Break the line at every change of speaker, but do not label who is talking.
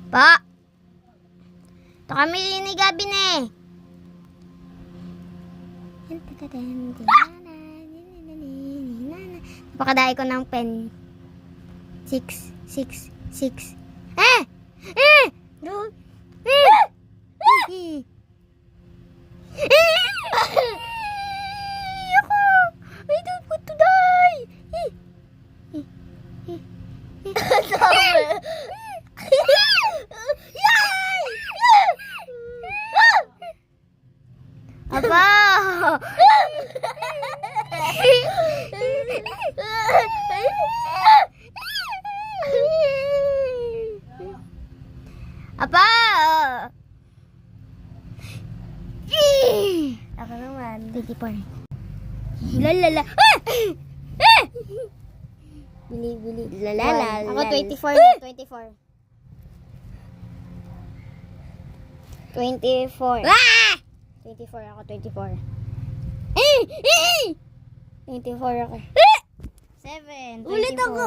Pa! Ito kami ni Gabi na eh. Napakadai ko ng pen. 6, 6, 6. No. Ako! I don't want to die! Apa? Apa? Ako naman. 24. Lalala. Bili. Lalala. Ako 24 na. 24. 24. 24 ako. 24. 24 ako. 7. 24. Ulit ako.